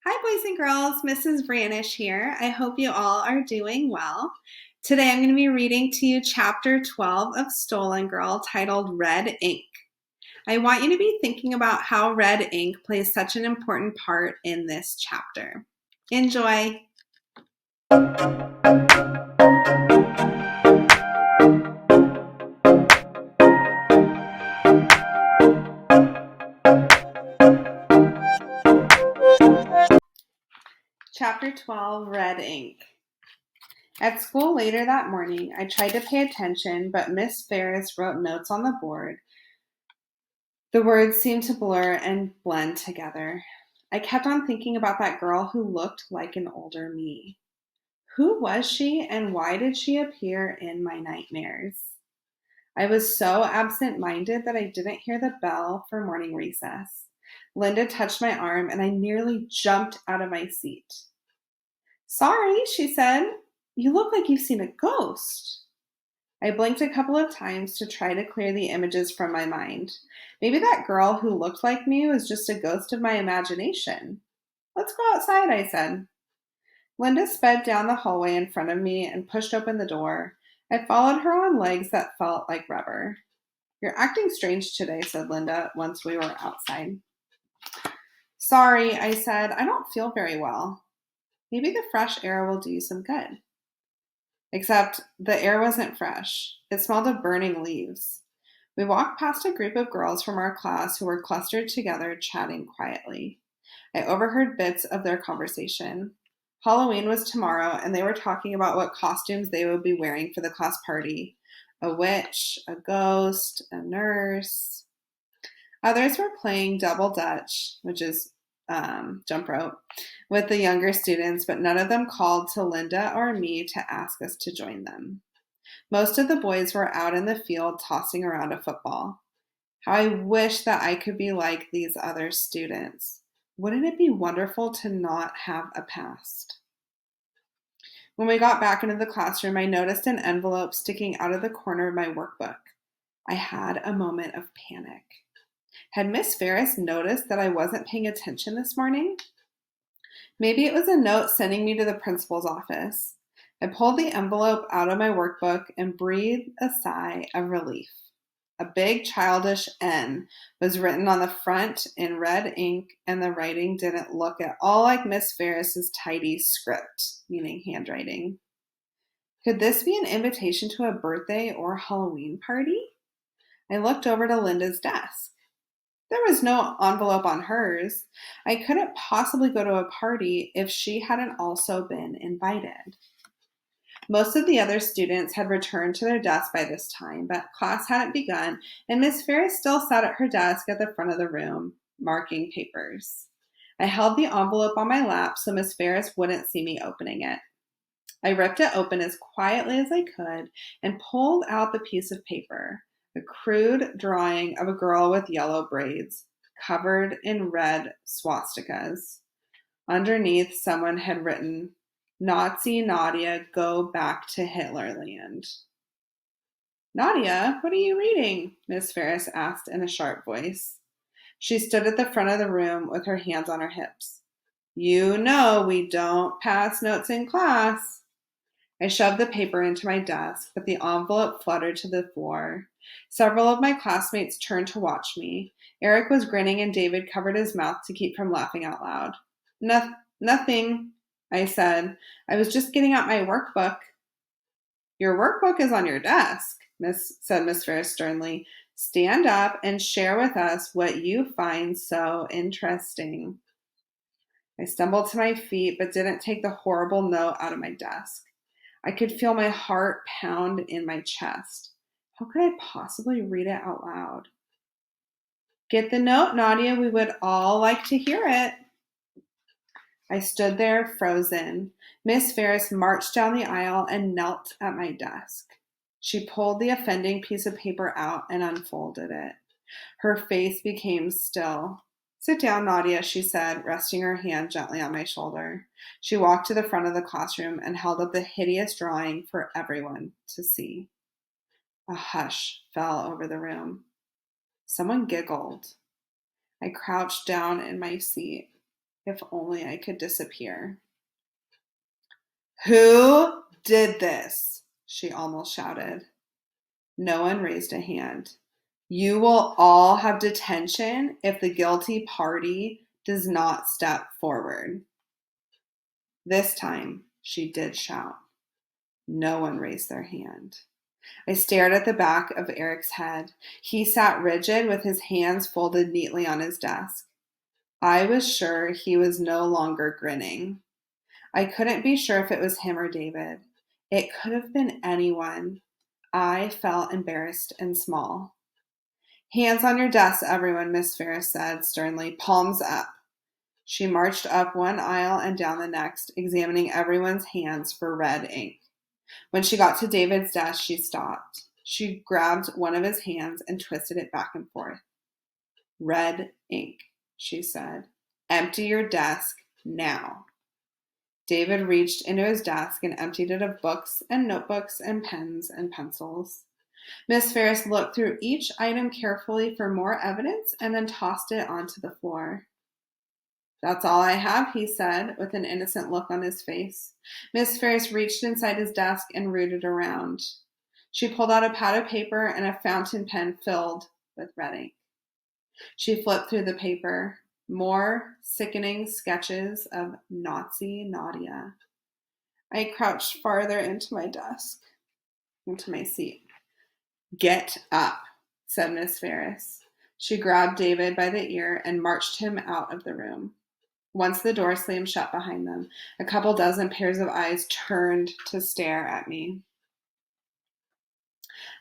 Hi, boys and girls. Mrs. Branish here. I hope you all are doing well. Today I'm going to be reading to you chapter 12 of Stolen Girl titled Red Ink. I want you to be thinking about how red ink plays such an important part in this chapter. Enjoy. Chapter 12, Red Ink. At school later that morning, I tried to pay attention, but Miss Ferris wrote notes on the board. The words seemed to blur and blend together. I kept on thinking about that girl who looked like an older me. Who was she, and why did she appear in my nightmares? I was so absent-minded that I didn't hear the bell for morning recess. Linda touched my arm, and I nearly jumped out of my seat. "Sorry," she said. "You look like you've seen a ghost." I blinked a couple of times to try to clear the images from my mind. Maybe that girl who looked like me was just a ghost of my imagination. "Let's go outside," I said. Linda sped down the hallway in front of me and pushed open the door. I followed her on legs that felt like rubber. "You're acting strange today," said Linda once we were outside. "Sorry," I said. "I don't feel very well. Maybe the fresh air will do you some good." Except the air wasn't fresh. It smelled of burning leaves. We walked past a group of girls from our class who were clustered together, chatting quietly. I overheard bits of their conversation. Halloween was tomorrow, and they were talking about what costumes they would be wearing for the class party. A witch, a ghost, a nurse. Others were playing double dutch, which is jump rope, with the younger students, but none of them called to Linda or me to ask us to join them. Most of the boys were out in the field tossing around a football. How I wish that I could be like these other students. Wouldn't it be wonderful to not have a past? When we got back into the classroom, I noticed an envelope sticking out of the corner of my workbook. I had a moment of panic. Had Miss Ferris noticed that I wasn't paying attention this morning? Maybe it was a note sending me to the principal's office. I pulled the envelope out of my workbook and breathed a sigh of relief. A big childish N was written on the front in red ink, and the writing didn't look at all like Miss Ferris's tidy script, meaning handwriting. Could this be an invitation to a birthday or Halloween party? I looked over to Linda's desk. There was no envelope on hers. I couldn't possibly go to a party if she hadn't also been invited. Most of the other students had returned to their desks by this time, but class hadn't begun, and Miss Ferris still sat at her desk at the front of the room, marking papers. I held the envelope on my lap so Miss Ferris wouldn't see me opening it. I ripped it open as quietly as I could and pulled out the piece of paper, a crude drawing of a girl with yellow braids, covered in red swastikas. Underneath, someone had written, "Nazi Nadia, go back to Hitlerland." "Nadia, what are you reading?" Miss Ferris asked in a sharp voice. She stood at the front of the room with her hands on her hips. "You know we don't pass notes in class." I shoved the paper into my desk, but the envelope fluttered to the floor. Several of my classmates turned to watch me. Eric was grinning and David covered his mouth to keep from laughing out loud. Nothing, I said. "I was just getting out my workbook." "Your workbook is on your desk," said Miss Ferris sternly. "Stand up and share with us what you find so interesting." I stumbled to my feet, but didn't take the horrible note out of my desk. I could feel my heart pound in my chest. How could I possibly read it out loud? "Get the note, Nadia. We would all like to hear it." I stood there, frozen. Miss Ferris marched down the aisle and knelt at my desk. She pulled the offending piece of paper out and unfolded it. Her face became still. "Sit down, Nadia," she said, resting her hand gently on my shoulder. She walked to the front of the classroom and held up the hideous drawing for everyone to see. A hush fell over the room. Someone giggled. I crouched down in my seat. If only I could disappear. Who did this? She almost shouted. No one raised a hand. You will all have detention if the guilty party does not step forward. This time, she did shout. No one raised their hand. I stared at the back of Eric's head. He sat rigid with his hands folded neatly on his desk. I was sure he was no longer grinning. I couldn't be sure if it was him or David. It could have been anyone. I felt embarrassed and small. Hands on your desk, everyone, Miss Ferris said sternly. Palms up. She marched up one aisle and down the next, examining everyone's hands for red ink. When she got to David's desk, she stopped. She grabbed one of his hands and twisted it back and forth. Red ink, she said. Empty your desk now. David reached into his desk and emptied it of books and notebooks and pens and pencils. Miss Ferris looked through each item carefully for more evidence and then tossed it onto the floor. That's all I have, he said, with an innocent look on his face. Miss Ferris reached inside his desk and rooted around. She pulled out a pad of paper and a fountain pen filled with red ink. She flipped through the paper. More sickening sketches of Nazi Nadia. I crouched farther into my desk, into my seat. Get up, said Miss Ferris. She grabbed David by the ear and marched him out of the room. Once the door slammed shut behind them, a couple dozen pairs of eyes turned to stare at me.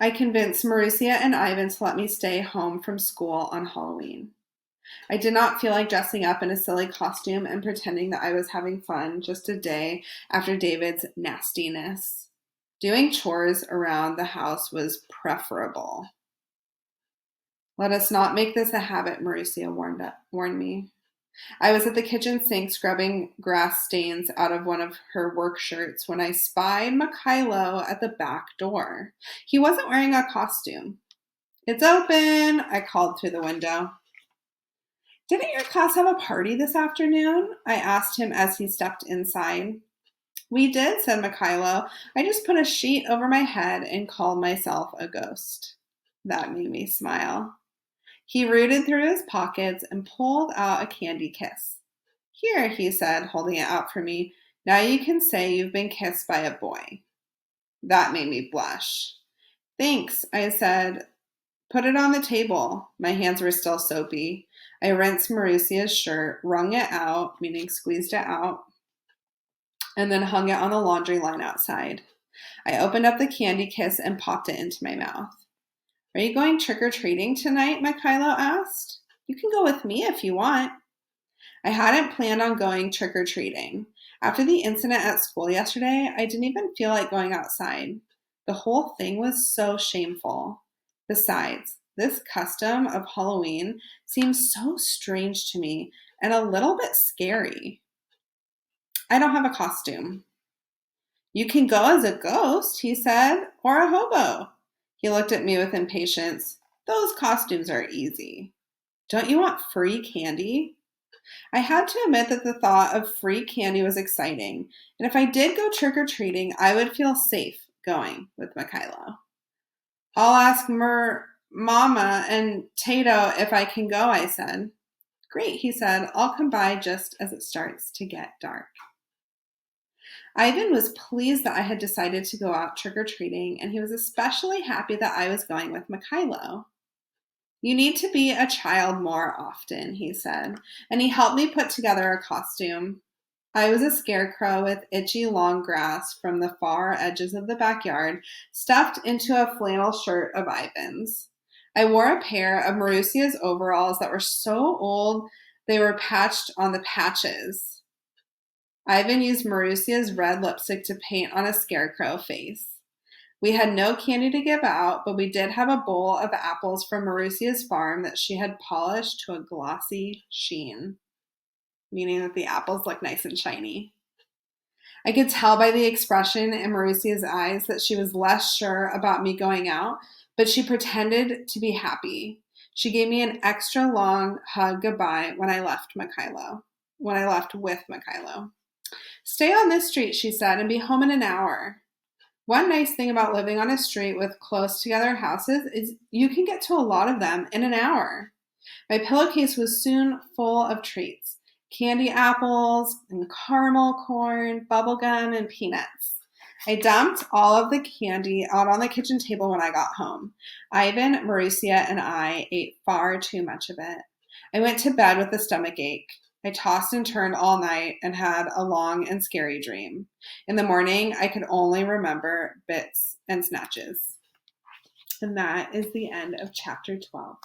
I convinced Marussia and Ivan to let me stay home from school on Halloween. I did not feel like dressing up in a silly costume and pretending that I was having fun just a day after David's nastiness. Doing chores around the house was preferable. Let us not make this a habit, Marussia warned me. I was at the kitchen sink scrubbing grass stains out of one of her work shirts when I spied Mikhailo at the back door. He wasn't wearing a costume. It's open, I called through the window. Didn't your class have a party this afternoon? I asked him as he stepped inside. We did, said Mikhailo. I just put a sheet over my head and called myself a ghost. That made me smile. He rooted through his pockets and pulled out a candy kiss. Here, he said, holding it out for me. Now you can say you've been kissed by a boy. That made me blush. Thanks, I said. Put it on the table. My hands were still soapy. I rinsed Marussia's shirt, wrung it out, meaning squeezed it out, and then hung it on the laundry line outside. I opened up the candy kiss and popped it into my mouth. Are you going trick-or-treating tonight? Mikhailo asked. You can go with me if you want. I hadn't planned on going trick-or-treating. After the incident at school yesterday, I didn't even feel like going outside. The whole thing was so shameful. Besides, this custom of Halloween seems so strange to me and a little bit scary. I don't have a costume. You can go as a ghost, he said, or a hobo. He looked at me with impatience. Those costumes are easy. Don't you want free candy? I had to admit that the thought of free candy was exciting, and if I did go trick-or-treating, I would feel safe going with Mikhailo. I'll ask Mama and Tato if I can go, I said. Great, he said. I'll come by just as it starts to get dark. Ivan was pleased that I had decided to go out trick-or-treating, and he was especially happy that I was going with Mikhailo. You need to be a child more often, he said, and he helped me put together a costume. I was a scarecrow with itchy long grass from the far edges of the backyard stuffed into a flannel shirt of Ivan's. I wore a pair of Marussia's overalls that were so old they were patched on the patches. Ivan used Marussia's red lipstick to paint on a scarecrow face. We had no candy to give out, but we did have a bowl of apples from Marussia's farm that she had polished to a glossy sheen, meaning that the apples look nice and shiny. I could tell by the expression in Marussia's eyes that she was less sure about me going out, but she pretended to be happy. She gave me an extra long hug goodbye when I left Mikhailo. when I left with Mikhailo. Stay on this street, she said, and be home in an hour. One nice thing about living on a street with close together houses is you can get to a lot of them in an hour. My pillowcase was soon full of treats. Candy apples and caramel corn, bubblegum, and peanuts. I dumped all of the candy out on the kitchen table when I got home. Ivan, Marussia, and I ate far too much of it. I went to bed with a stomach ache. I tossed and turned all night and had a long and scary dream. In the morning, I could only remember bits and snatches. And that is the end of chapter 12.